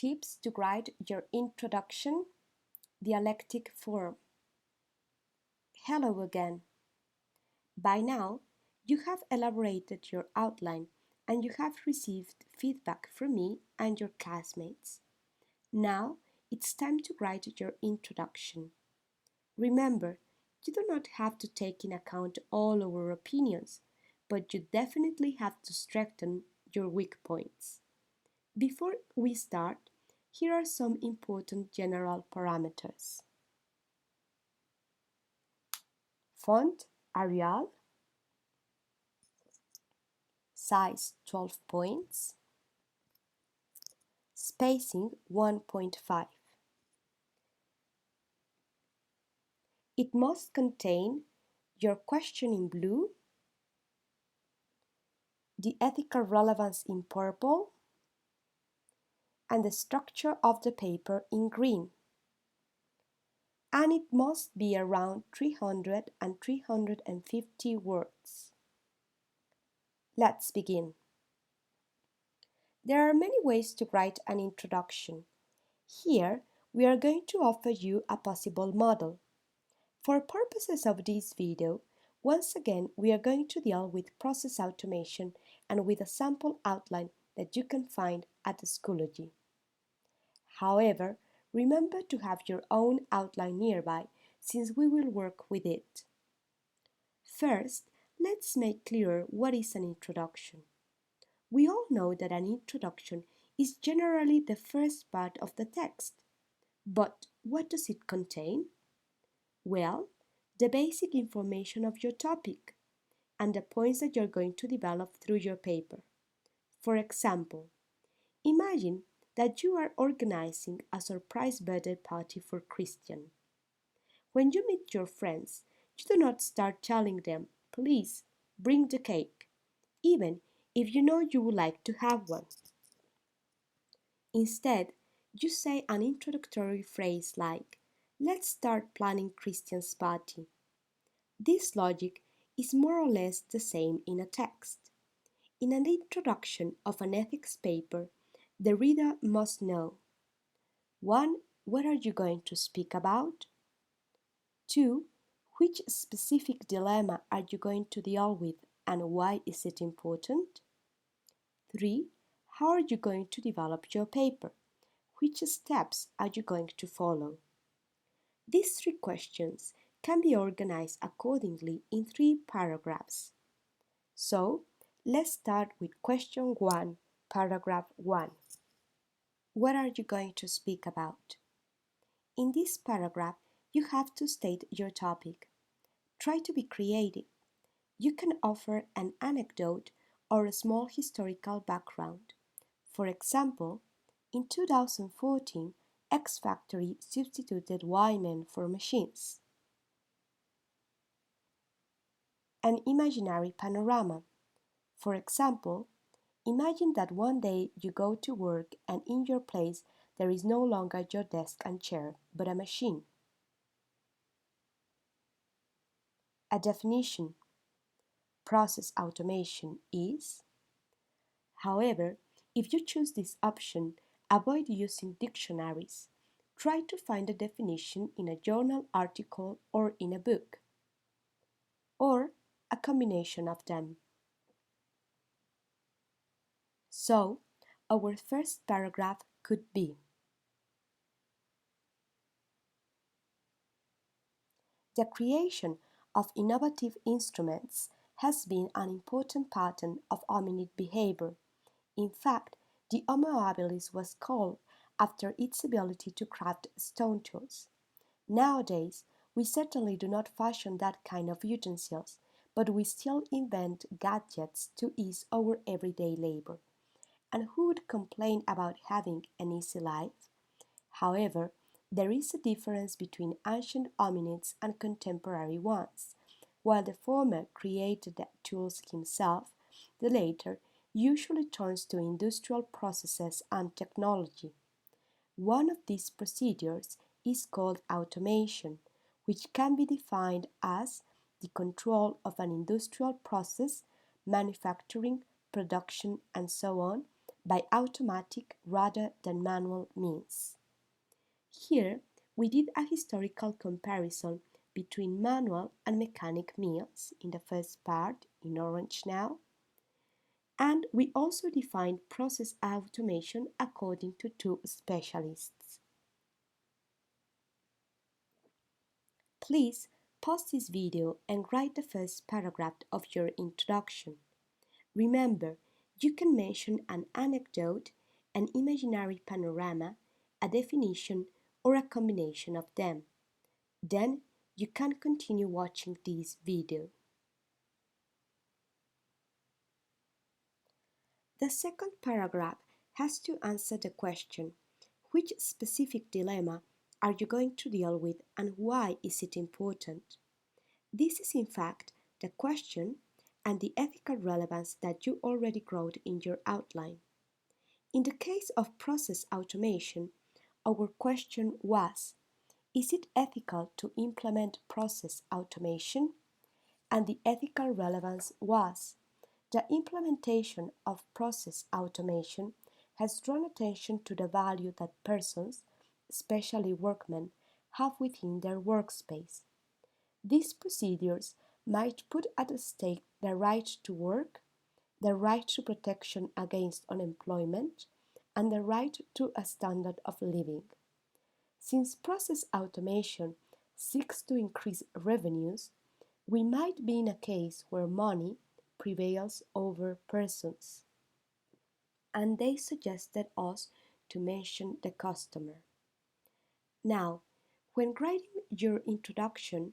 Tips to write your introduction, dialectic form. Hello again. By now, you have elaborated your outline and you have received feedback from me and your classmates. Now, it's time to write your introduction. Remember, you do not have to take in account all our opinions, but you definitely have to strengthen your weak points. Before we start, here are some important general parameters. Font Arial, size 12 points, spacing 1.5. It must contain your question in blue, the ethical relevance in purple, and the structure of the paper in green. And it must be around 300 and 350 words. Let's begin. There are many ways to write an introduction. Here, we are going to offer you a possible model. For purposes of this video, once again we are going to deal with process automation and with a sample outline that you can find at Schoology. However, remember to have your own outline nearby since we will work with it. First, let's make clear what is an introduction. We all know that an introduction is generally the first part of the text. But what does it contain? Well, the basic information of your topic and the points that you're going to develop through your paper. For example, imagine that you are organizing a surprise birthday party for Christian. When you meet your friends, you do not start telling them, please bring the cake, even if you know you would like to have one. Instead, you say an introductory phrase like, let's start planning Christian's party. This logic is more or less the same in a text. In an introduction of an ethics paper, the reader must know 1. What are you going to speak about? 2. Which specific dilemma are you going to deal with and why is it important? 3. How are you going to develop your paper? Which steps are you going to follow? These 3 questions can be organized accordingly in 3 paragraphs. So, let's start with question 1, paragraph 1. What are you going to speak about? In this paragraph, you have to state your topic. Try to be creative. You can offer an anecdote or a small historical background. For example, in 2014, X Factory substituted women for machines. An imaginary panorama. For example, imagine that one day you go to work and in your place there is no longer your desk and chair, but a machine. A definition. Process automation is. However, if you choose this option, avoid using dictionaries. Try to find a definition in a journal article or in a book, or a combination of them. So, our first paragraph could be: the creation of innovative instruments has been an important pattern of hominid behavior. In fact, the Homo habilis was called after its ability to craft stone tools. Nowadays, we certainly do not fashion that kind of utensils, but we still invent gadgets to ease our everyday labor. And who would complain about having an easy life? However, there is a difference between ancient hominids and contemporary ones. While the former created the tools himself, the latter usually turns to industrial processes and technology. One of these procedures is called automation, which can be defined as the control of an industrial process, manufacturing, production, and so on, by automatic rather than manual means. Here, we did a historical comparison between manual and mechanic mills in the first part, in orange now, and we also defined process automation according to two specialists. Please pause this video and write the first paragraph of your introduction. Remember, you can mention an anecdote, an imaginary panorama, a definition, or a combination of them. Then you can continue watching this video. The second paragraph has to answer the question, which specific dilemma are you going to deal with and why is it important? This is in fact the question and the ethical relevance that you already wrote in your outline. In the case of process automation, our question was, is it ethical to implement process automation? And the ethical relevance was, the implementation of process automation has drawn attention to the value that persons, especially workmen, have within their workspace. These procedures might put at stake the right to work, the right to protection against unemployment, and the right to a standard of living. Since process automation seeks to increase revenues, we might be in a case where money prevails over persons. And they suggested us to mention the customer. Now, when writing your introduction,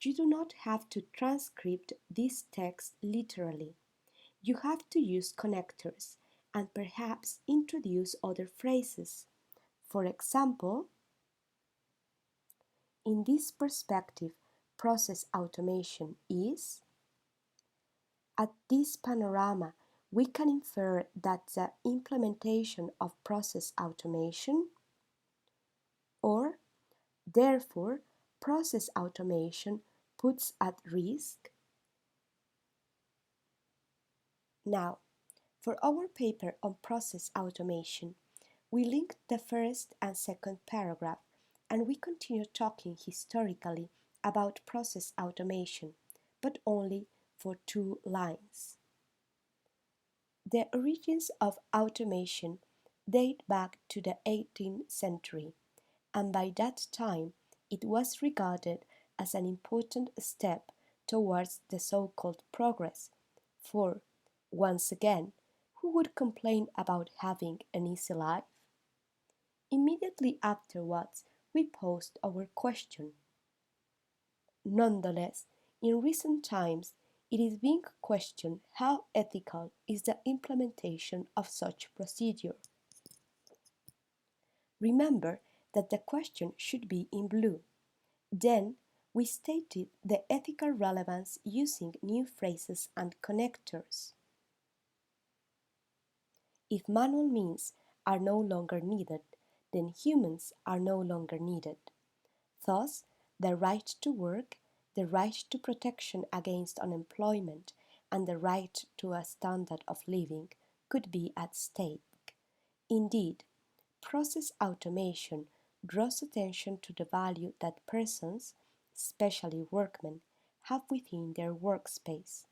you do not have to transcript this text literally. You have to use connectors and perhaps introduce other phrases. For example, in this perspective, process automation is. At this panorama, we can infer that the implementation of process automation, or therefore, process automation puts at risk. Now, for our paper on process automation, we linked the first and second paragraph and we continue talking historically about process automation, but only for 2 lines. The origins of automation date back to the 18th century, and by that time it was regarded as an important step towards the so-called progress, for, once again, who would complain about having an easy life? Immediately afterwards, we posed our question. Nonetheless, in recent times, it is being questioned how ethical is the implementation of such procedure. Remember that the question should be in blue. Then, we stated the ethical relevance using new phrases and connectors. If manual means are no longer needed, then humans are no longer needed. Thus, the right to work, the right to protection against unemployment, and the right to a standard of living could be at stake. Indeed, process automation draws attention to the value that persons, especially workmen, have within their workspace.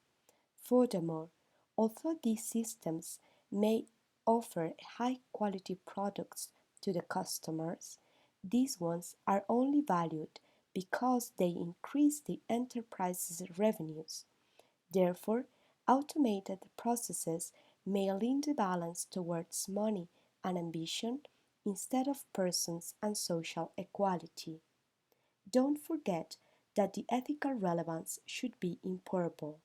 Furthermore, although these systems may offer high quality products to the customers, these ones are only valued because they increase the enterprise's revenues. Therefore, automated processes may lean the balance towards money and ambition instead of persons and social equality. Don't forget that the ethical relevance should be in purple.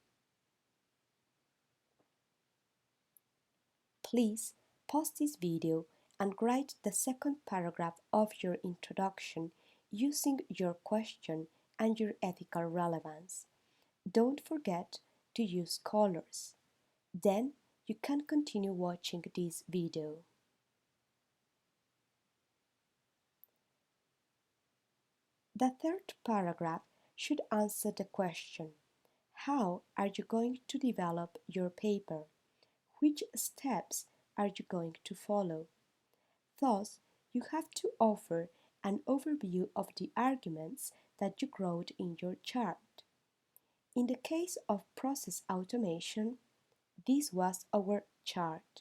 Please pause this video and write the second paragraph of your introduction using your question and your ethical relevance. Don't forget to use colors. Then you can continue watching this video. The third paragraph should answer the question, how are you going to develop your paper? Which steps are you going to follow? Thus, you have to offer an overview of the arguments that you wrote in your chart. In the case of process automation, this was our chart.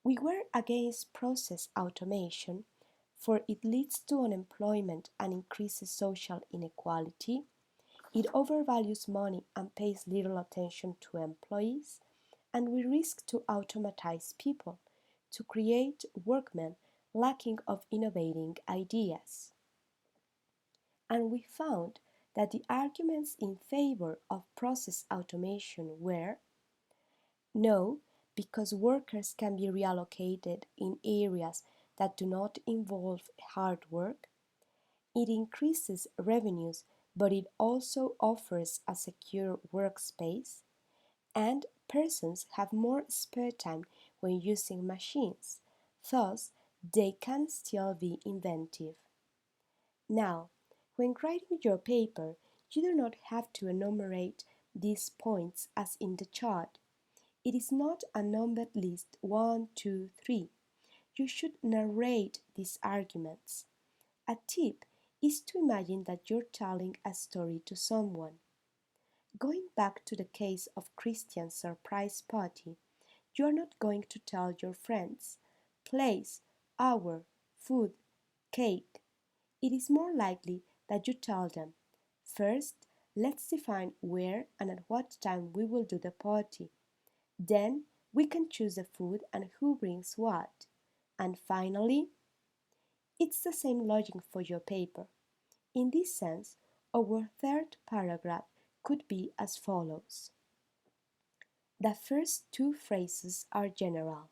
We were against process automation, for it leads to unemployment and increases social inequality. It overvalues money and pays little attention to employees, and we risk to automatize people, to create workmen lacking of innovating ideas. And we found that the arguments in favor of process automation were: no, because workers can be reallocated in areas that do not involve hard work. It increases revenues, but it also offers a secure workspace, and persons have more spare time when using machines, thus they can still be inventive. Now, when writing your paper, you do not have to enumerate these points as in the chart. It is not a numbered list 1, 2, 3. You should narrate these arguments. A tip is to imagine that you're telling a story to someone. Going back to the case of Christian's surprise party, you are not going to tell your friends place, hour, food, cake. It is more likely that you tell them first, let's define where and at what time we will do the party. Then we can choose the food and who brings what. And finally, it's the same logic for your paper. In this sense, our third paragraph could be as follows. The first two phrases are general.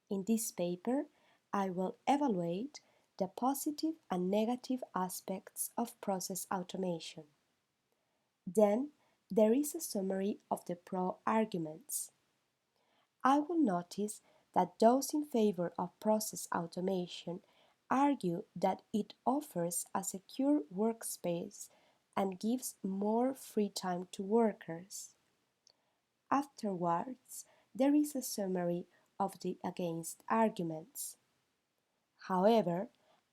In this paper, I will evaluate the positive and negative aspects of process automation. Then there is a summary of the pro arguments. I will notice that those in favor of process automation argue that it offers a secure workspace and gives more free time to workers. Afterwards, there is a summary of the against arguments. However,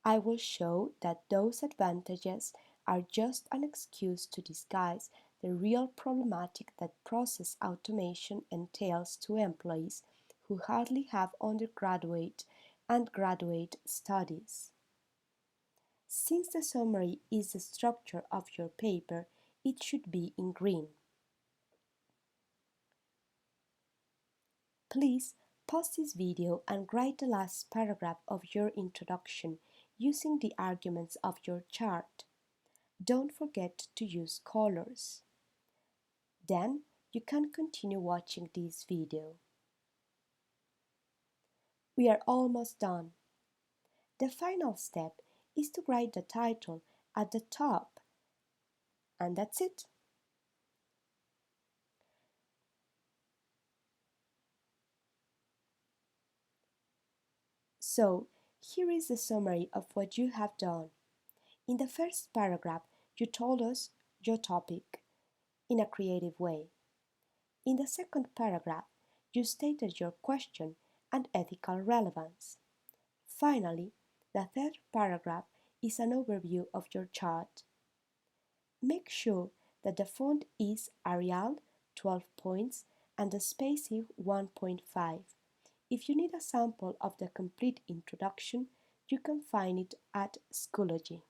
I will show that those advantages are just an excuse to disguise the real problematic that process automation entails to employees who hardly have undergraduate and graduate studies. Since the summary is the structure of your paper, it should be in green. Please pause this video and write the last paragraph of your introduction using the arguments of your chart. Don't forget to use colors. Then you can continue watching this video. We are almost done. The final step is to write the title at the top. And that's it. So, here is the summary of what you have done. In the first paragraph, you told us your topic in a creative way. In the second paragraph, you stated your question and ethical relevance. Finally, the third paragraph is an overview of your chart. Make sure that the font is Arial 12 points and the spacing 1.5. If you need a sample of the complete introduction, you can find it at Schoology.